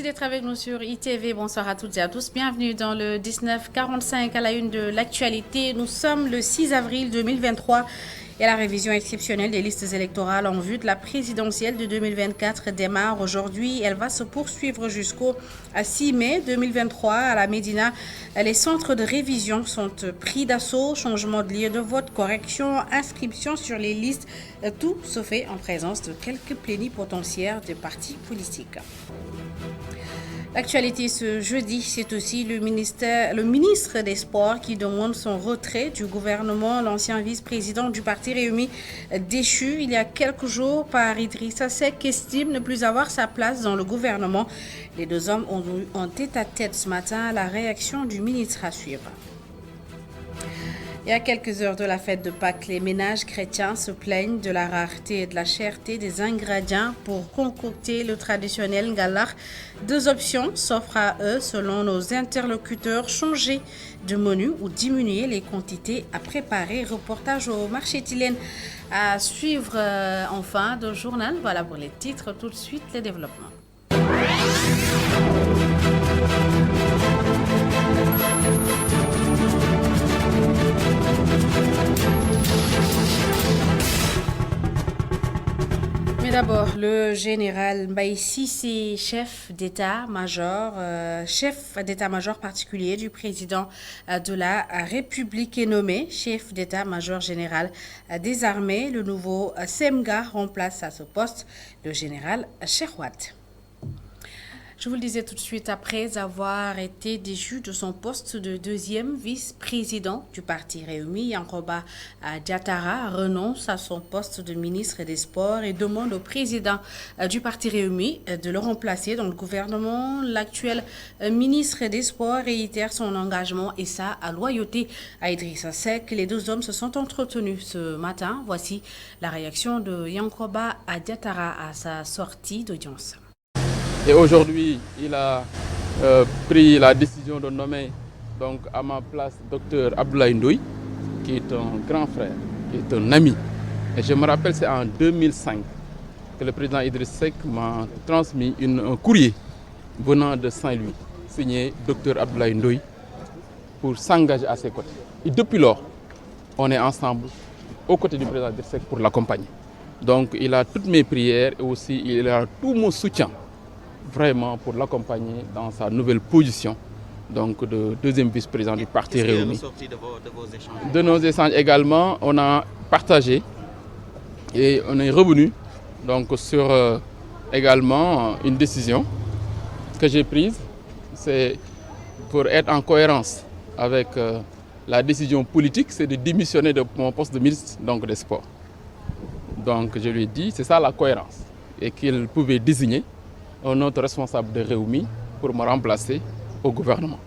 Merci d'être avec nous sur ITV. Bonsoir à toutes et à tous. Bienvenue dans le 1945 à la une de l'actualité. Nous sommes le 6 avril 2023 et la révision exceptionnelle des listes électorales en vue de la présidentielle de 2024 démarre aujourd'hui. Elle va se poursuivre jusqu'au 6 mai 2023 à la Médina. Les centres de révision sont pris d'assaut. Changement de lieu de vote, correction, inscription sur les listes. Tout se fait en présence de quelques plénipotentiaires des partis politiques. L'actualité ce jeudi, c'est aussi le ministre des Sports qui demande son retrait du gouvernement. L'ancien vice-président du parti Réumi déchu il y a quelques jours par Idrissa Seck estime ne plus avoir sa place dans le gouvernement. Les deux hommes ont eu un tête-à-tête ce matin. La réaction du ministre à suivre. Et à quelques heures de la fête de Pâques, les ménages chrétiens se plaignent de la rareté et de la cherté des ingrédients pour concocter le traditionnel ngalar. Deux options s'offrent à eux selon nos interlocuteurs, changer de menu ou diminuer les quantités à préparer. Reportage au marché Tilène à suivre en fin de journal. Voilà pour les titres, tout de suite les développements. Mais d'abord, le général Mbaye Cissé, chef d'état-major particulier du président de la République est nommé chef d'état-major général des armées. Le nouveau Semga remplace à ce poste le général Cheikh Wade. Je vous le disais tout de suite, après avoir été déchu de son poste de deuxième vice-président du parti Réumi, Yankoba Diatara renonce à son poste de ministre des Sports et demande au président du parti Réumi de le remplacer dans le gouvernement. L'actuel ministre des Sports réitère son engagement et sa loyauté à Idrissa Seck. Les deux hommes se sont entretenus ce matin. Voici la réaction de Yankoba Diatara à sa sortie d'audience. Et aujourd'hui, il a pris la décision de nommer donc, à ma place Dr Abdoulaye Ndoye, qui est un grand frère, qui est un ami. Et je me rappelle, c'est en 2005 que le président Idriss Seck m'a transmis un courrier venant de Saint-Louis, signé Dr Abdoulaye Ndoye, pour s'engager à ses côtés. Et depuis lors, on est ensemble aux côtés du président Idriss Seck pour l'accompagner. Donc il a toutes mes prières et aussi il a tout mon soutien vraiment pour l'accompagner dans sa nouvelle position donc de deuxième vice-président du parti Réumi. De nos échanges également, on a partagé et on est revenu donc sur également une décision que j'ai prise, c'est pour être en cohérence avec la décision politique, c'est de démissionner de mon poste de ministre donc des Sports. Donc je lui ai dit, c'est ça la cohérence, et qu'il pouvait désigner un autre responsable de Réumi pour me remplacer au gouvernement.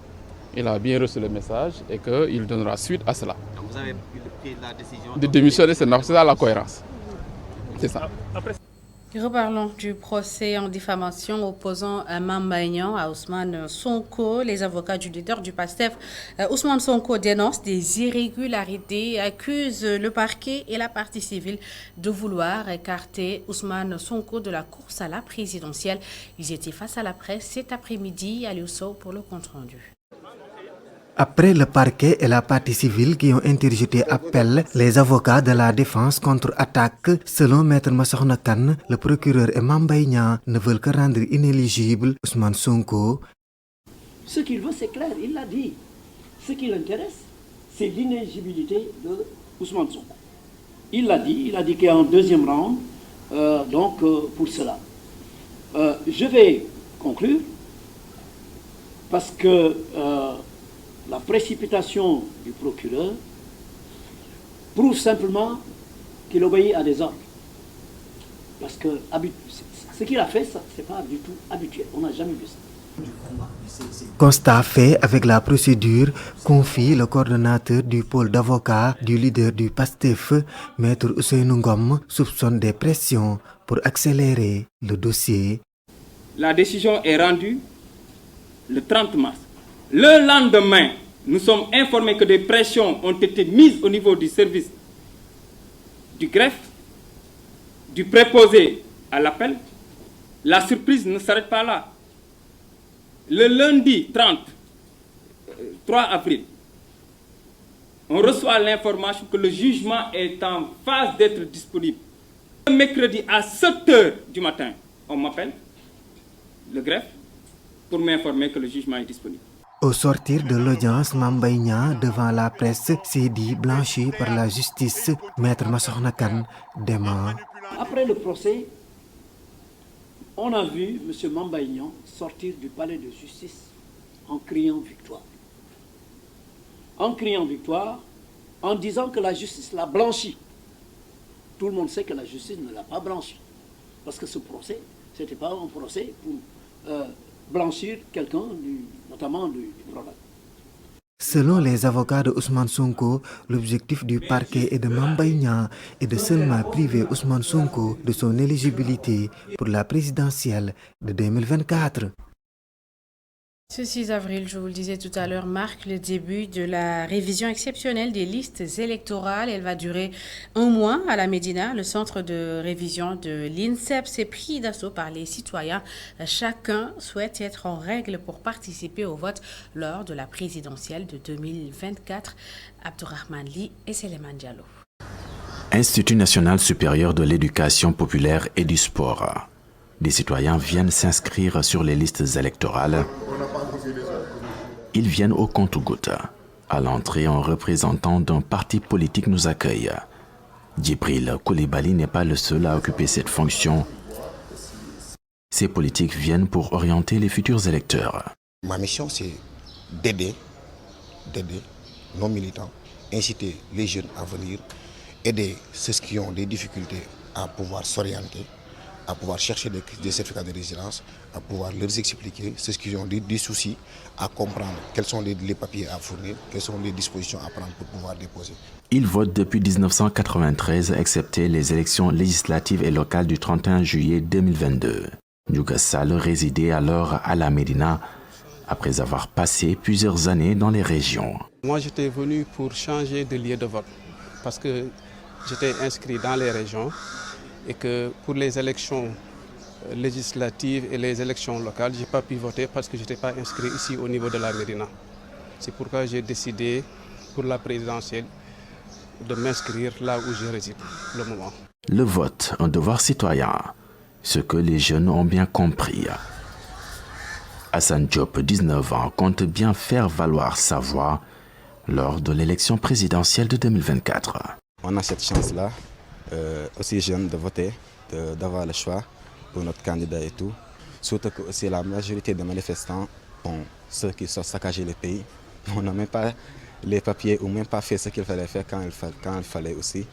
Il a bien reçu le message et qu'il donnera suite à cela. Donc vous avez pris la décision de démissionner, c'est ça la cohérence. C'est ça. Reparlons du procès en diffamation opposant Mame Mbaye Niang à Ousmane Sonko. Les avocats du leader du PASTEF, Ousmane Sonko, dénoncent des irrégularités, accusent le parquet et la partie civile de vouloir écarter Ousmane Sonko de la course à la présidentielle. Ils étaient face à la presse cet après-midi à Liusso pour le compte-rendu. Après le parquet et la partie civile qui ont interjeté appel, les avocats de la défense contre-attaquent. Selon Maître Massokhna Kane, le procureur et Mame Mbaye Niang ne veulent que rendre inéligible Ousmane Sonko. Ce qu'il veut, c'est clair, il l'a dit. Ce qui l'intéresse, c'est l'inéligibilité de Ousmane Sonko. Il a dit qu'il y a un deuxième round, pour cela. Je vais conclure, parce que la précipitation du procureur prouve simplement qu'il obéit à des ordres. Parce que ce qu'il a fait, ce n'est pas du tout habituel. On n'a jamais vu ça. Constat fait avec la procédure, confie le coordonnateur du pôle d'avocats du leader du PASTEF, Maître Ousseynou Ngom, soupçonne des pressions pour accélérer le dossier. La décision est rendue le 30 mars. Le lendemain, nous sommes informés que des pressions ont été mises au niveau du service du greffe, du préposé à l'appel. La surprise ne s'arrête pas là. Le lundi 3 avril, on reçoit l'information que le jugement est en phase d'être disponible. Le mercredi à 7 h du matin, on m'appelle, le greffe, pour m'informer que le jugement est disponible. Au sortir de l'audience, Mame Mbaye Niang devant la presse s'est dit blanchi par la justice. Maître Massokhna Kane dément. Après le procès, on a vu M. Mame Mbaye Niang sortir du palais de justice en criant victoire. En criant victoire, en disant que la justice l'a blanchi. Tout le monde sait que la justice ne l'a pas blanchi. Parce que ce procès, ce n'était pas un procès pour blanchir quelqu'un, notamment du product. Selon les avocats de Ousmane Sonko, l'objectif du parquet et de Mame Mbaye Niang est de seulement priver Ousmane Sonko de son éligibilité pour la présidentielle de 2024. Ce 6 avril, je vous le disais tout à l'heure, marque le début de la révision exceptionnelle des listes électorales. Elle va durer un mois à la Médina. Le centre de révision de l'INSEP s'est pris d'assaut par les citoyens. Chacun souhaite être en règle pour participer au vote lors de la présidentielle de 2024. Abdourahmane Ly et Seleman Diallo. Institut national supérieur de l'éducation populaire et du sport. Des citoyens viennent s'inscrire sur les listes électorales. Ils viennent au compte-gouttes. À l'entrée, un représentant d'un parti politique nous accueille. Djibril Koulibaly n'est pas le seul à occuper cette fonction. Ces politiques viennent pour orienter les futurs électeurs. Ma mission, c'est d'aider nos militants, inciter les jeunes à venir, aider ceux qui ont des difficultés à pouvoir s'orienter, à pouvoir chercher des certificats de résidence, à pouvoir leur expliquer ceux qui ont des soucis, à comprendre quels sont les papiers à fournir, quelles sont les dispositions à prendre pour pouvoir déposer. Ils votent depuis 1993, excepté les élections législatives et locales du 31 juillet 2022. Ndiouga Sall résidait alors à la Médina, après avoir passé plusieurs années dans les régions. Moi, j'étais venu pour changer de lieu de vote, parce que j'étais inscrit dans les régions, et que pour les élections législatives et les élections locales, je n'ai pas pu voter parce que je n'étais pas inscrit ici au niveau de la Médina. C'est pourquoi j'ai décidé pour la présidentielle de m'inscrire là où je réside le moment. Le vote, un devoir citoyen, ce que les jeunes ont bien compris. Hassan Diop, 19 ans, compte bien faire valoir sa voix lors de l'élection présidentielle de 2024. On a cette chance-là, aussi jeune, de voter, d'avoir le choix pour notre candidat et tout. Surtout que aussi la majorité des manifestants, ceux qui sont saccagés le pays, on n'a même pas les papiers ou même pas fait ce qu'il fallait faire quand il fallait aussi.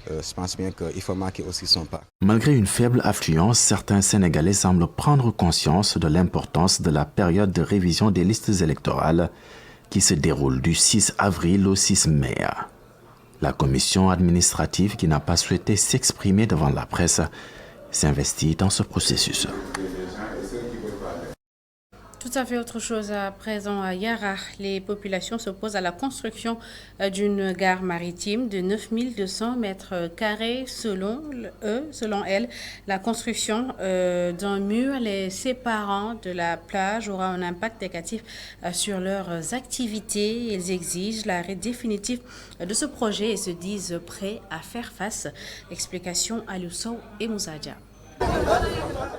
Je pense bien qu'il faut marquer aussi son pas. Malgré une faible affluence, certains Sénégalais semblent prendre conscience de l'importance de la période de révision des listes électorales qui se déroule du 6 avril au 6 mai. La commission administrative, qui n'a pas souhaité s'exprimer devant la presse, s'investit dans ce processus. Tout à fait autre chose à présent à Yara. Les populations s'opposent à la construction d'une gare maritime de 9200 mètres carrés. Selon elles, la construction d'un mur les séparant de la plage aura un impact négatif sur leurs activités. Ils exigent l'arrêt définitif de ce projet et se disent prêts à faire face. Explication à Aliou et Moussadia.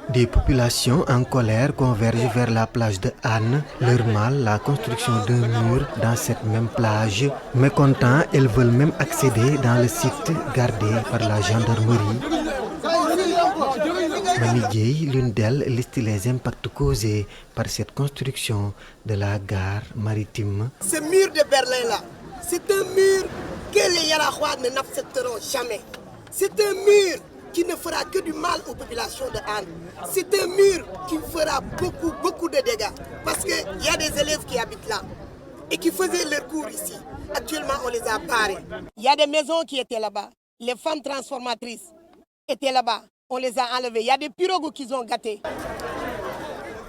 Des populations en colère convergent vers la plage de Anne. Leur mal, la construction d'un mur dans cette même plage. Mécontents, elles veulent même accéder dans le site gardé par la gendarmerie. Mami Dieye, l'une d'elles, liste les impacts causés par cette construction de la gare maritime. Ce mur de Berlin-là, c'est un mur que les Yarahois n'accepteront jamais. C'est un mur qui ne fera que du mal aux populations de Anne. C'est un mur qui fera beaucoup de dégâts. Parce qu'il y a des élèves qui habitent là et qui faisaient leurs cours ici. Actuellement, on les a barrés. Il y a des maisons qui étaient là-bas. Les femmes transformatrices étaient là-bas. On les a enlevées. Il y a des pirogues qu'ils ont gâtés.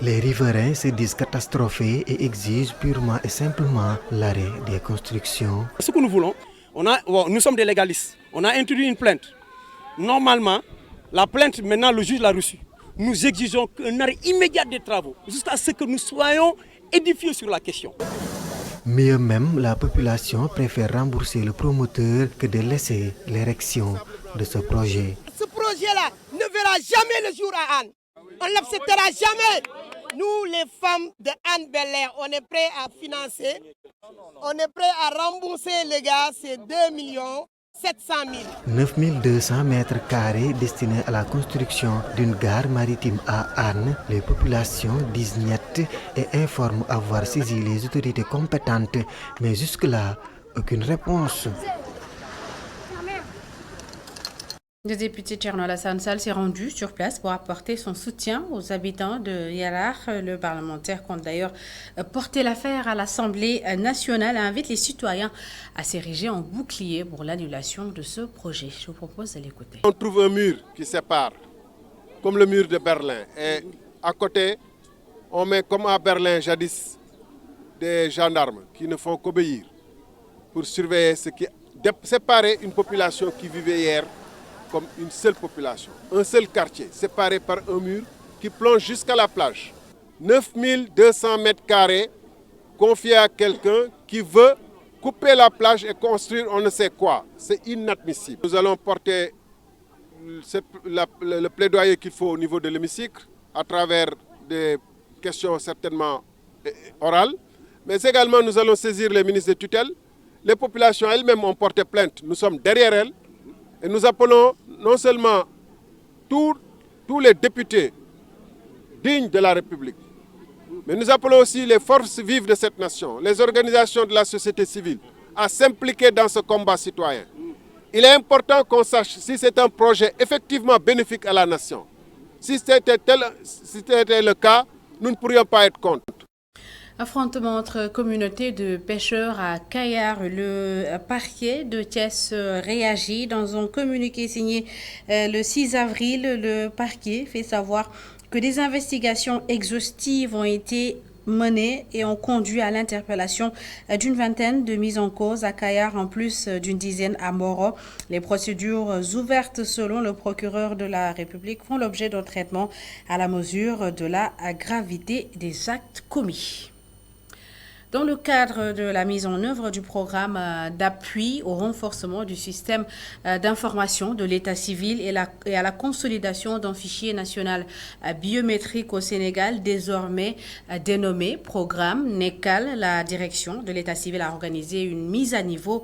Les riverains se disent catastrophés et exigent purement et simplement l'arrêt des constructions. Ce que nous voulons, nous sommes des légalistes. On a introduit une plainte. Normalement, la plainte, maintenant, le juge l'a reçue. nous exigeons un arrêt immédiat des travaux jusqu'à ce que nous soyons édifiés sur la question. Mieux même, la population préfère rembourser le promoteur que de laisser l'érection de ce projet. Ce projet-là ne verra jamais le jour à Anne. On ne l'acceptera jamais. Nous, les femmes de Anne Bel-Air, on est prêts à financer, on est prêts à rembourser les gars, c'est 2 700 000. 9200 mètres carrés destinés à la construction d'une gare maritime à Anne. Les populations disent niet et informent avoir saisi les autorités compétentes. Mais jusque-là, aucune réponse. Le député Thierno Alassane Sall s'est rendu sur place pour apporter son soutien aux habitants de Yarar. Le parlementaire compte d'ailleurs porter l'affaire à l'Assemblée nationale et invite les citoyens à s'ériger en bouclier pour l'annulation de ce projet. Je vous propose de l'écouter. On trouve un mur qui sépare, comme le mur de Berlin. Et à côté, on met comme à Berlin jadis des gendarmes qui ne font qu'obéir pour surveiller ce qui séparer une population qui vivait hier comme une seule population, un seul quartier séparé par un mur qui plonge jusqu'à la plage. 9200 mètres carrés confiés à quelqu'un qui veut couper la plage et construire on ne sait quoi. C'est inadmissible. Nous allons porter le plaidoyer qu'il faut au niveau de l'hémicycle à travers des questions certainement orales, mais également nous allons saisir les ministres de tutelle. Les populations elles-mêmes ont porté plainte, nous sommes derrière elles. Et nous appelons non seulement tous les députés dignes de la République, mais nous appelons aussi les forces vives de cette nation, les organisations de la société civile, à s'impliquer dans ce combat citoyen. Il est important qu'on sache si c'est un projet effectivement bénéfique à la nation. Si c'était le cas, nous ne pourrions pas être contre. Affrontement entre communautés de pêcheurs à Kayar. Le parquet de Thiès réagit. Dans un communiqué signé le 6 avril, le parquet fait savoir que des investigations exhaustives ont été menées et ont conduit à l'interpellation d'une vingtaine de mises en cause à Kayar, en plus d'une dizaine à Moro. Les procédures ouvertes selon le procureur de la République font l'objet d'un traitement à la mesure de la gravité des actes commis. Dans le cadre de la mise en œuvre du programme d'appui au renforcement du système d'information de l'état civil et à la consolidation d'un fichier national biométrique au Sénégal, désormais dénommé programme NECAL, la direction de l'état civil a organisé une mise à niveau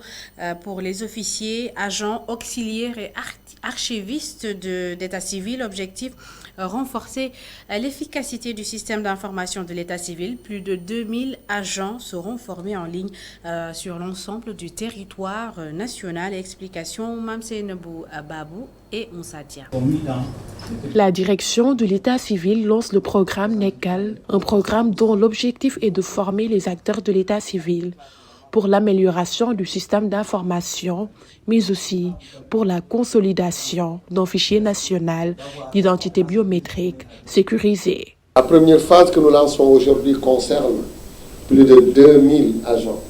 pour les officiers, agents, auxiliaires et archivistes d'état civil. Objectif: renforcer l'efficacité du système d'information de l'état civil. Plus de 2000 agents seront formés en ligne sur l'ensemble du territoire national. Explication Mamsenebou Babou et Moussadia. La direction de l'état civil lance le programme NECAL, un programme dont l'objectif est de former les acteurs de l'état civil pour l'amélioration du système d'information, mais aussi pour la consolidation d'un fichier national d'identité biométrique sécurisé. La première phase que nous lançons aujourd'hui concerne plus de 2000 agents,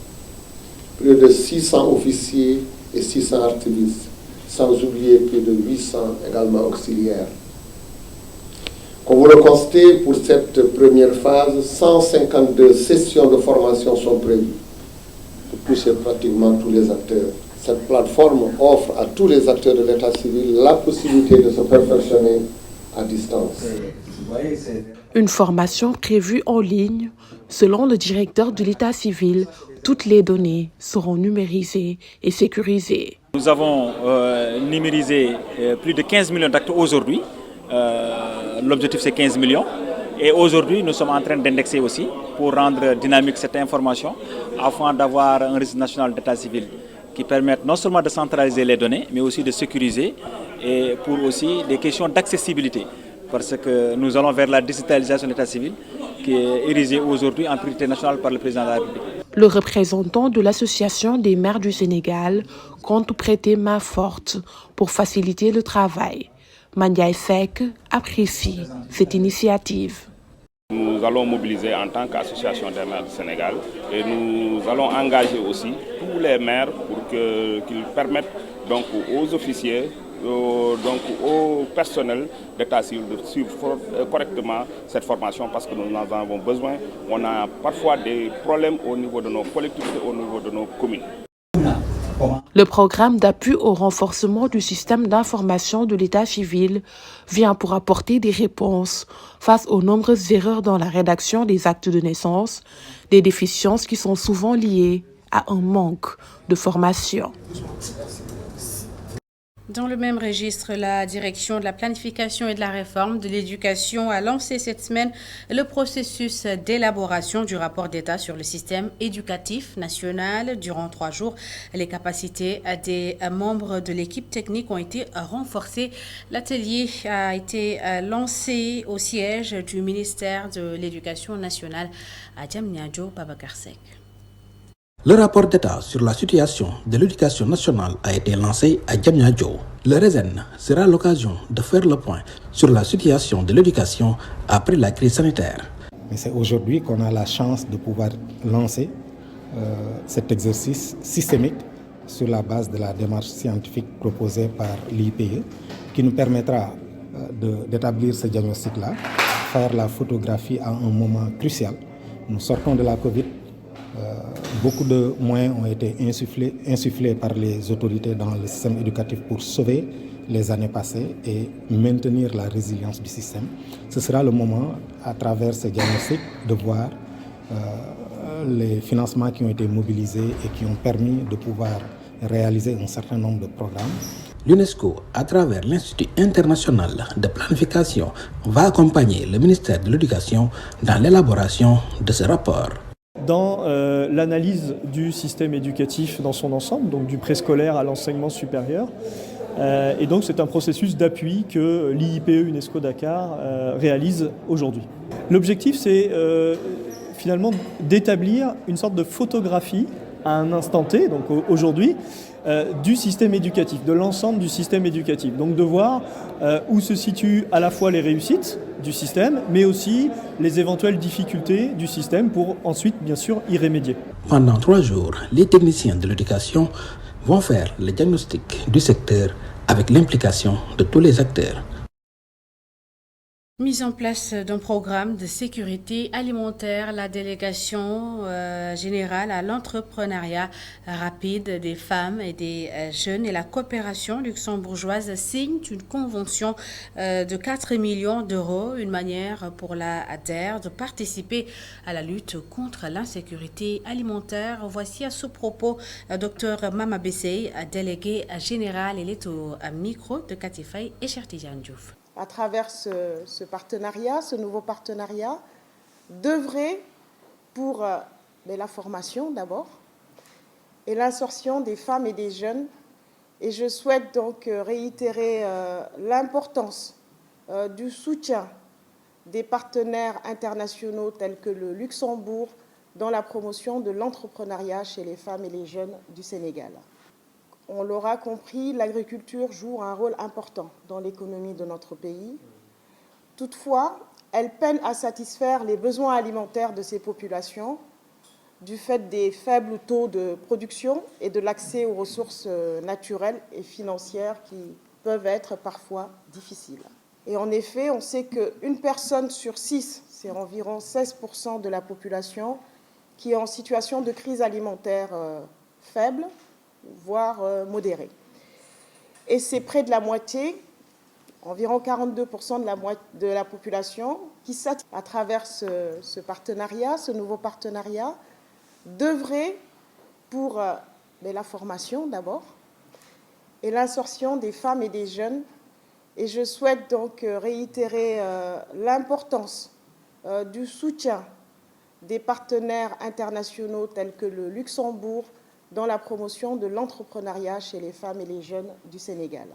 plus de 600 officiers et 600 archivistes, sans oublier plus de 800 également auxiliaires. Comme vous le constatez, pour cette première phase, 152 sessions de formation sont prévues pour toucher pratiquement tous les acteurs. Cette plateforme offre à tous les acteurs de l'état civil la possibilité de se perfectionner à distance. Une formation prévue en ligne. Selon le directeur de l'état civil, toutes les données seront numérisées et sécurisées. Nous avons numérisé plus de 15 millions d'actes aujourd'hui. L'objectif, c'est 15 millions. Et aujourd'hui, nous sommes en train d'indexer aussi pour rendre dynamique cette information afin d'avoir un registre national d'état civil qui permette non seulement de centraliser les données, mais aussi de sécuriser et pour aussi des questions d'accessibilité. Parce que nous allons vers la digitalisation de l'état civil qui est érigée aujourd'hui en priorité nationale par le président de la République. Le représentant de l'Association des maires du Sénégal compte prêter main forte pour faciliter le travail. Mandiaye Seck apprécie cette initiative. Nous allons mobiliser en tant qu'association des maires du Sénégal et nous allons engager aussi tous les maires pour qu'ils permettent donc aux officiers, donc au personnel d'état civil de suivre correctement cette formation parce que nous en avons besoin. On a parfois des problèmes au niveau de nos collectivités, au niveau de nos communes. Le programme d'appui au renforcement du système d'information de l'état civil vient pour apporter des réponses face aux nombreuses erreurs dans la rédaction des actes de naissance, des déficiences qui sont souvent liées à un manque de formation. Dans le même registre, la direction de la planification et de la réforme de l'éducation a lancé cette semaine le processus d'élaboration du rapport d'État sur le système éducatif national. Durant 3 jours, les capacités des membres de l'équipe technique ont été renforcées. L'atelier a été lancé au siège du ministère de l'Éducation nationale à Diamniadio, Babakarsek. Le rapport d'État sur la situation de l'éducation nationale a été lancé à Diamniadio. Le RESEN sera l'occasion de faire le point sur la situation de l'éducation après la crise sanitaire. Mais c'est aujourd'hui qu'on a la chance de pouvoir lancer cet exercice systémique sur la base de la démarche scientifique proposée par l'IPE qui nous permettra d'établir ce diagnostic-là, faire la photographie à un moment crucial. Nous sortons de la Covid. Beaucoup de moyens ont été insufflés par les autorités dans le système éducatif pour sauver les années passées et maintenir la résilience du système. Ce sera le moment, à travers ce diagnostic, de voir les financements qui ont été mobilisés et qui ont permis de pouvoir réaliser un certain nombre de programmes. L'UNESCO, à travers l'Institut international de planification, va accompagner le ministère de l'Éducation dans l'élaboration de ce rapport. Dans l'analyse du système éducatif dans son ensemble, donc du préscolaire à l'enseignement supérieur. Et donc c'est un processus d'appui que l'IIPE UNESCO Dakar réalise aujourd'hui. L'objectif c'est finalement d'établir une sorte de photographie à un instant T, donc aujourd'hui, du système éducatif, de l'ensemble du système éducatif. Donc de voir où se situent à la fois les réussites du système, mais aussi les éventuelles difficultés du système pour ensuite, bien sûr, y remédier. Pendant 3 jours, les techniciens de l'éducation vont faire le diagnostic du secteur avec l'implication de tous les acteurs. Mise en place d'un programme de sécurité alimentaire, la délégation générale à l'entrepreneuriat rapide des femmes et des jeunes et la coopération luxembourgeoise signent une convention de 4 millions d'euros, une manière pour la DER de participer à la lutte contre l'insécurité alimentaire. Voici à ce propos Dr Mama Bessey, délégué général, elle est au micro de Katifay et Chertidiane Diouf. À travers ce partenariat, ce nouveau partenariat, d'œuvrer pour la formation d'abord et l'insertion des femmes et des jeunes. Et je souhaite donc réitérer l'importance du soutien des partenaires internationaux tels que le Luxembourg dans la promotion de l'entrepreneuriat chez les femmes et les jeunes du Sénégal. On l'aura compris, l'agriculture joue un rôle important dans l'économie de notre pays. Toutefois, elle peine à satisfaire les besoins alimentaires de ces populations du fait des faibles taux de production et de l'accès aux ressources naturelles et financières qui peuvent être parfois difficiles. Et en effet, on sait qu'une personne sur 6, c'est environ 16% de la population, qui est en situation de crise alimentaire faible, voire modérée. Et c'est près de la moitié, environ 42% de la population, qui s'attire à travers ce partenariat, ce nouveau partenariat, d'œuvrer pour la formation d'abord et l'insertion des femmes et des jeunes. Et je souhaite donc réitérer l'importance du soutien des partenaires internationaux tels que le Luxembourg dans la promotion de l'entrepreneuriat chez les femmes et les jeunes du Sénégal.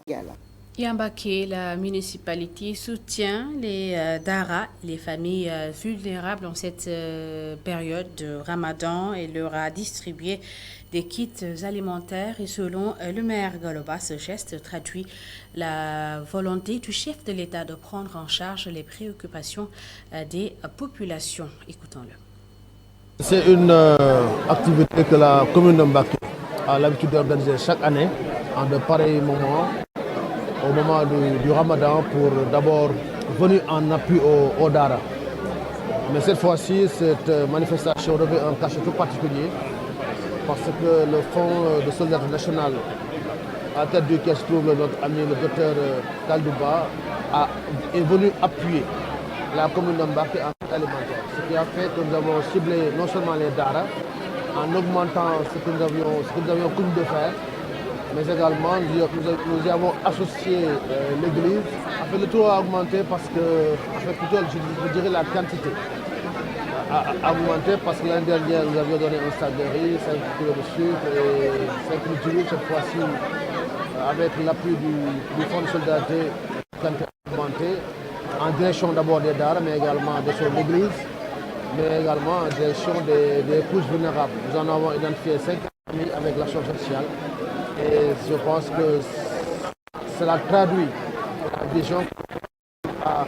Yambaké, la municipalité soutient les Dara, les familles vulnérables en cette période de Ramadan et leur a distribué des kits alimentaires. Et selon le maire Galoba, ce geste traduit la volonté du chef de l'État de prendre en charge les préoccupations des populations. Écoutons-le. C'est une activité que la commune de Mbaké a l'habitude d'organiser chaque année en de pareils moments au moment du Ramadan pour d'abord venir en appui au Dara. Mais cette fois-ci, cette manifestation revêt un cachet tout particulier parce que le Fonds de solidarité nationale, à la tête duquel se trouve notre ami le docteur Kaldouba, est venu appuyer la commune d'Ambaké en kit alimentaire. Ce qui a fait que nous avons ciblé non seulement les Dara, en augmentant ce que nous avions connu de faire, mais également nous y avons associé l'église. Le taux a augmenté parce que, plutôt je dirais la quantité a augmenté parce que l'année dernière nous avions donné un sac de riz, 5 kg de sucre et 5 litres d'huile. Cette fois-ci, avec l'appui du Fonds de solidarité, la quantité a augmenté en direction d'abord des Dara, mais également de son église, mais également en direction des couches vulnérables. Nous en avons identifié 5 familles avec l'action sociale et je pense que cela traduit la vision à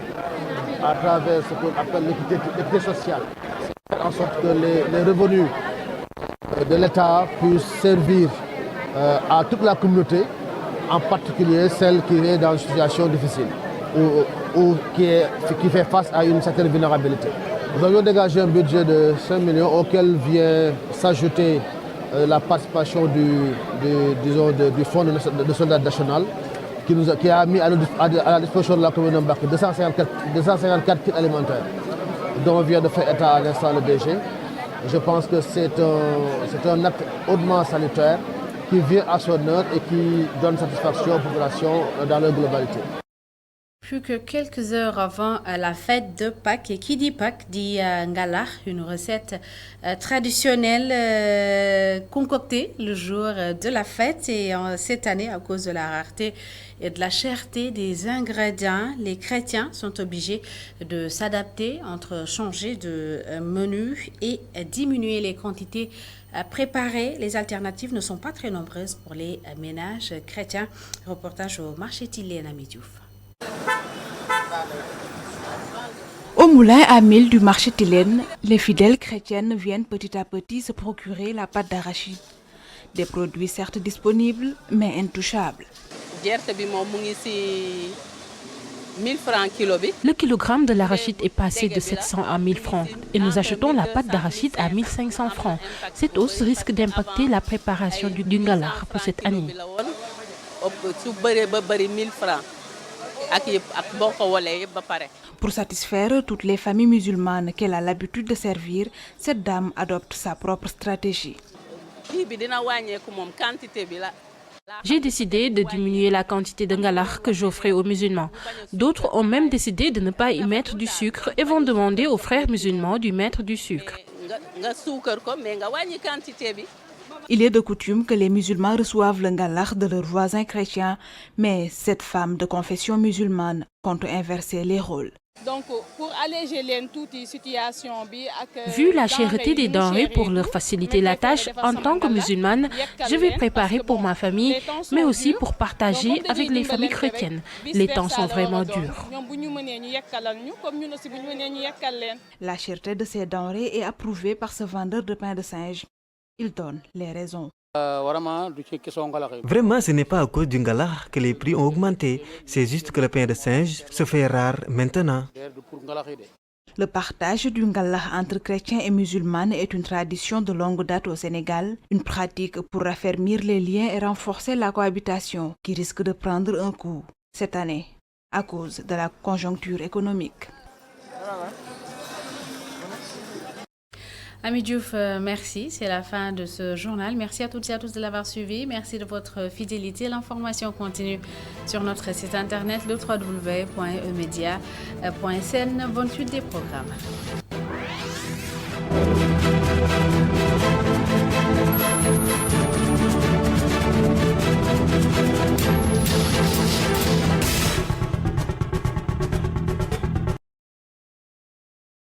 travers ce qu'on appelle l'équité sociale. C'est faire en sorte que les revenus de l'État puissent servir à toute la communauté, en particulier celle qui est dans une situation difficile ou qui fait face à une certaine vulnérabilité. Nous avions dégagé un budget de 5 millions auquel vient s'ajouter la participation du Fonds de solidarité nationale qui a mis à la disposition de la commune de Mbacké 254 kits alimentaires dont vient de faire état à l'instant le DG. Je pense que c'est un acte hautement salutaire qui vient à son heure et qui donne satisfaction aux populations dans leur globalité. Plus que quelques heures avant la fête de Pâques, et qui dit Pâques dit ngala, une recette traditionnelle concoctée le jour de la fête. Et cette année, à cause de la rareté et de la cherté des ingrédients, les chrétiens sont obligés de s'adapter entre changer de menu et diminuer les quantités préparées. Les alternatives ne sont pas très nombreuses pour les ménages chrétiens. Reportage au marché Tilène à Midiouf. Au moulin à mil du marché Tilène, les fidèles chrétiennes viennent petit à petit se procurer la pâte d'arachide. Des produits certes disponibles, mais intouchables. Le kilogramme de l'arachide est passé de 700 à 1000 francs et nous achetons la pâte d'arachide à 1500 francs. Cette hausse risque d'impacter la préparation du ngala pour cette année. Pour satisfaire toutes les familles musulmanes qu'elle a l'habitude de servir, cette dame adopte sa propre stratégie. J'ai décidé de diminuer la quantité de ngala que j'offrais aux musulmans. D'autres ont même décidé de ne pas y mettre du sucre et vont demander aux frères musulmans d'y mettre du sucre. Il est de coutume que les musulmans reçoivent le ngala de leurs voisins chrétiens, mais cette femme de confession musulmane compte inverser les rôles. Donc, pour alléger toute situation, vu la cherté des denrées pour leur faciliter la tâche, en tant que musulmane, je vais préparer pour ma famille, mais aussi pour partager avec les familles chrétiennes. Les temps sont vraiment durs. La cherté de ces denrées est approuvée par ce vendeur de pain de singe. Il donne les raisons. Vraiment, ce n'est pas à cause du ngala que les prix ont augmenté. C'est juste que le pain de singe se fait rare maintenant. Le partage du ngala entre chrétiens et musulmans est une tradition de longue date au Sénégal, une pratique pour raffermir les liens et renforcer la cohabitation qui risque de prendre un coup cette année à cause de la conjoncture économique. Ami Diouf, merci. C'est la fin de ce journal. Merci à toutes et à tous de l'avoir suivi. Merci de votre fidélité. L'information continue sur notre site internet, le www.emedia.sn. Bonne suite des programmes.